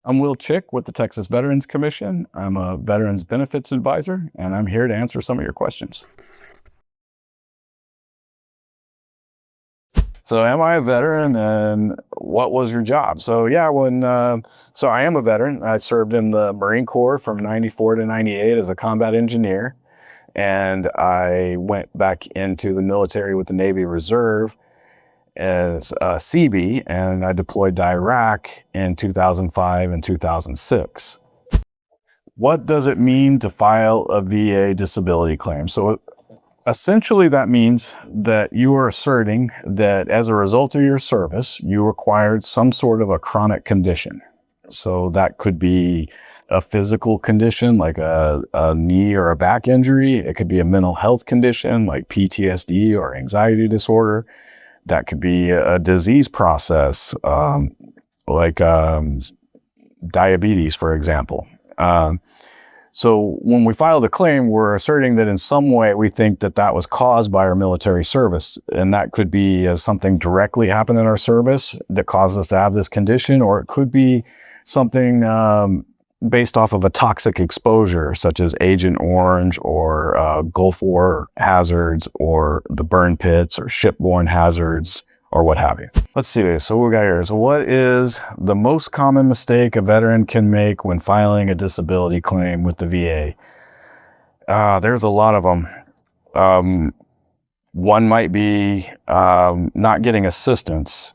I'm Will Chick with the Texas Veterans Commission. I'm a Veterans Benefits Advisor, and I'm here to answer some of your questions. So, am I a veteran, and what was your job? So, yeah, so I am a veteran. I served in the Marine Corps from '94 to '98 as a combat engineer, and I went back into the military with the Navy Reserve as a CB, and I deployed to Iraq in 2005 and 2006. What does it mean to file a VA disability claim? So essentially that means that you are asserting that as a result of your service, you acquired some sort of a chronic condition. So that could be a physical condition like a knee or a back injury. It could be a mental health condition like PTSD or anxiety disorder. That could be a disease process like diabetes, for example. So when we file the claim, we're asserting that in some way we think that that was caused by our military service. And that could be something directly happened in our service that caused us to have this condition, or it could be something based off of a toxic exposure, such as Agent Orange or Gulf War hazards or the burn pits or shipborne hazards or what have you. Let's see. So what we got here. So what is the most common mistake a veteran can make when filing a disability claim with the VA? There's a lot of them. One might be not getting assistance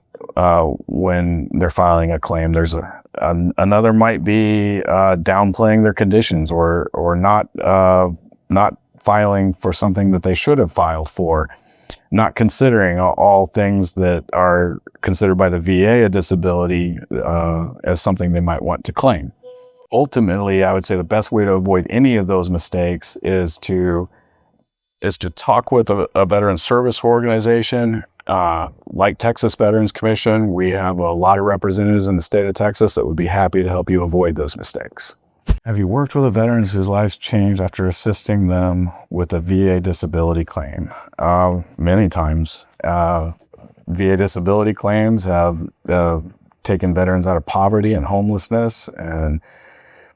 when they're filing a claim. There's another might be downplaying their conditions or not filing for something that they should have filed for. Not considering all things that are considered by the VA a disability as something they might want to claim. Ultimately, I would say the best way to avoid any of those mistakes is to talk with a veteran service organization like Texas Veterans Commission. We have a lot of representatives in the state of Texas that would be happy to help you avoid those mistakes. Have you worked with veterans whose lives changed after assisting them with a VA disability claim? Many times. VA disability claims have taken veterans out of poverty and homelessness and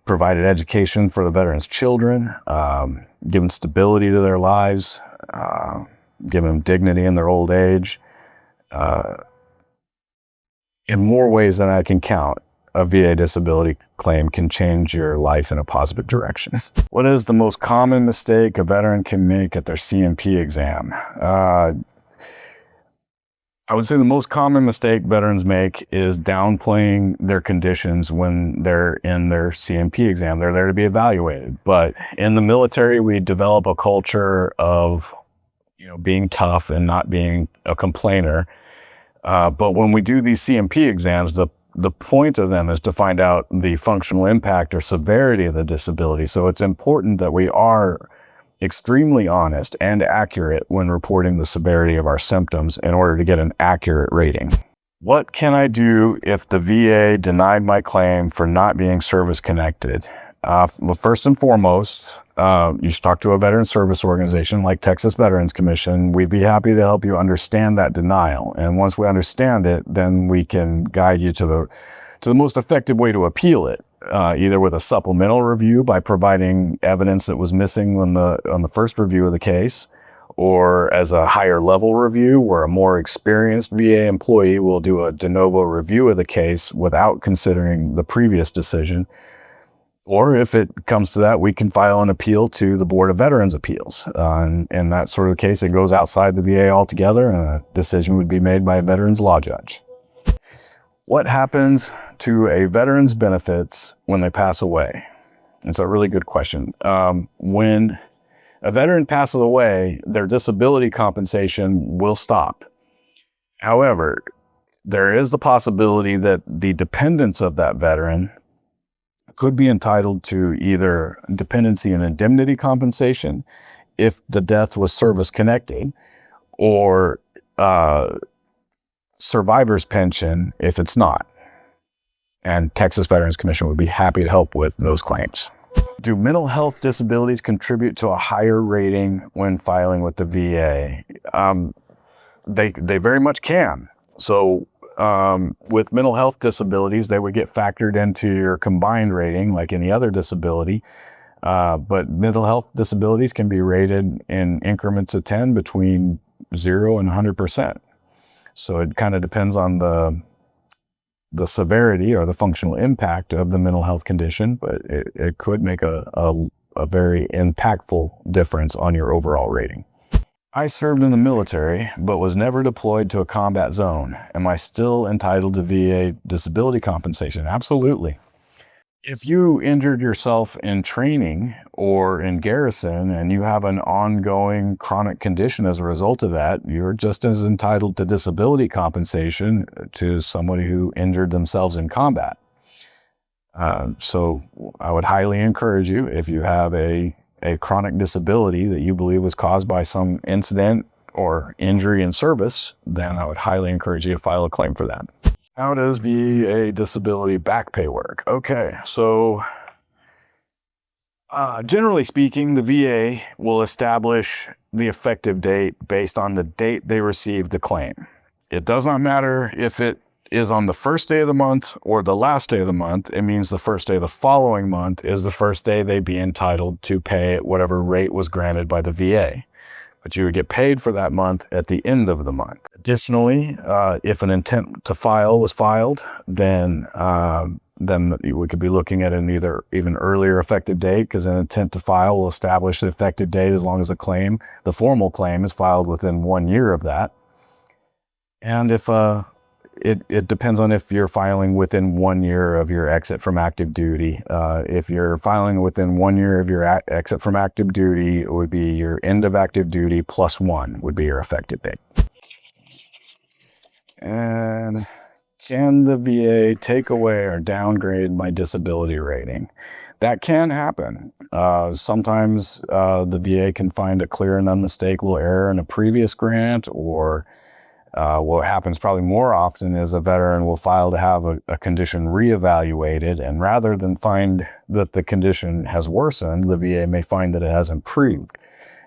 provided education for the veterans' children, given stability to their lives, given them dignity in their old age. In more ways than I can count, a VA disability claim can change your life in a positive direction. What is the most common mistake a veteran can make at their CMP exam? I would say the most common mistake veterans make is downplaying their conditions when they're in their CMP exam. They're there to be evaluated. But in the military, we develop a culture of being tough and not being a complainer. But when we do these CMP exams, the point of them is to find out the functional impact or severity of the disability. So it's important that we are extremely honest and accurate when reporting the severity of our symptoms in order to get an accurate rating. What can I do if the VA denied my claim for not being service connected? Well, first and foremost, you should talk to a veteran service organization like Texas Veterans Commission. We'd be happy to help you understand that denial. And once we understand it, then we can guide you to the most effective way to appeal it, either with a supplemental review by providing evidence that was missing on the first review of the case, or as a higher level review where a more experienced VA employee will do a de novo review of the case without considering the previous decision. Or if it comes to that, we can file an appeal to the Board of Veterans Appeals. In that sort of case, it goes outside the VA altogether, and a decision would be made by a veterans law judge. What happens to a veteran's benefits when they pass away? It's a really good question. When a veteran passes away, their disability compensation will stop. However, there is the possibility that the dependents of that veteran could be entitled to either dependency and indemnity compensation if the death was service-connected, or survivor's pension if it's not. And Texas Veterans Commission would be happy to help with those claims. Do mental health disabilities contribute to a higher rating when filing with the VA? They very much can. So With mental health disabilities, they would get factored into your combined rating like any other disability. But mental health disabilities can be rated in increments of 10 between 0 and 100%. So it kind of depends on the severity or the functional impact of the mental health condition, but it could make a very impactful difference on your overall rating. I served in the military, but was never deployed to a combat zone. Am I still entitled to VA disability compensation? Absolutely. If you injured yourself in training or in garrison and you have an ongoing chronic condition as a result of that, you're just as entitled to disability compensation to somebody who injured themselves in combat. So I would highly encourage you, if you have a chronic disability that you believe was caused by some incident or injury in service, then I would highly encourage you to file a claim for that. How does VA disability back pay work? Okay, so generally speaking, the VA will establish the effective date based on the date they received the claim. It does not matter if it is on the first day of the month or the last day of the month. It means the first day of the following month is the first day they'd be entitled to pay at whatever rate was granted by the VA. But you would get paid for that month at the end of the month. Additionally, if an intent to file was filed, then we could be looking at an even earlier effective date, because an intent to file will establish the effective date as long as the formal claim is filed within 1 year of that. And if it depends on if you're filing within 1 year of your exit from active duty. If you're filing within 1 year of your exit from active duty, it would be your end of active duty +1 would be your effective date. And can the VA take away or downgrade my disability rating? That can happen. Sometimes the VA can find a clear and unmistakable error in a previous grant, or what happens probably more often is a veteran will file to have a condition reevaluated, and rather than find that the condition has worsened, the VA may find that it has improved,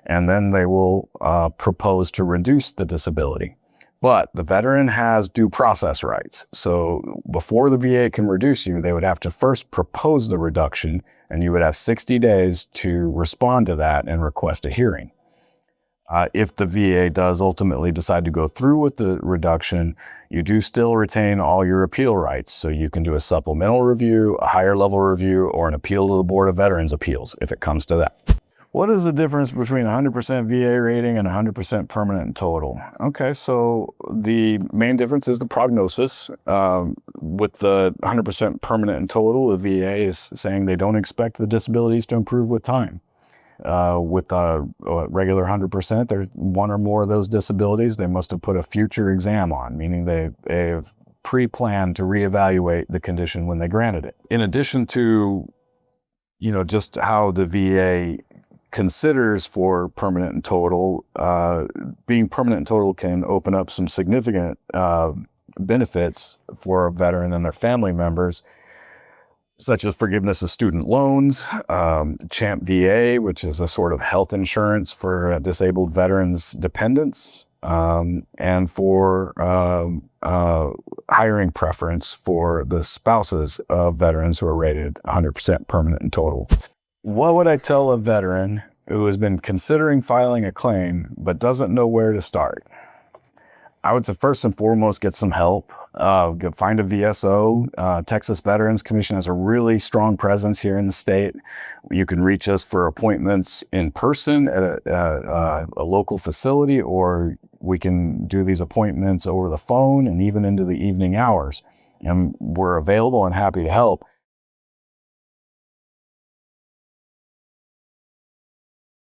and then they will propose to reduce the disability. But the veteran has due process rights. So before the VA can reduce you, they would have to first propose the reduction, and you would have 60 days to respond to that and request a hearing. If the VA does ultimately decide to go through with the reduction, you do still retain all your appeal rights. So you can do a supplemental review, a higher level review, or an appeal to the Board of Veterans Appeals if it comes to that. What is the difference between 100% VA rating and 100% permanent and total? Okay, so the main difference is the prognosis. With the 100% permanent and total, the VA is saying they don't expect the disabilities to improve with time. With a regular 100%, there's one or more of those disabilities they must have put a future exam on, meaning they've pre-planned to reevaluate the condition when they granted it. In addition to, just how the VA considers for permanent and total, being permanent and total can open up some significant benefits for a veteran and their family members, such as forgiveness of student loans, CHAMP VA, which is a sort of health insurance for disabled veterans' dependents, and for hiring preference for the spouses of veterans who are rated 100% permanent and total. What would I tell a veteran who has been considering filing a claim but doesn't know where to start? I would say first and foremost, get some help. Find a VSO. Texas Veterans Commission has a really strong presence here in the state. You can reach us for appointments in person at a local facility, or we can do these appointments over the phone and even into the evening hours. And we're available and happy to help.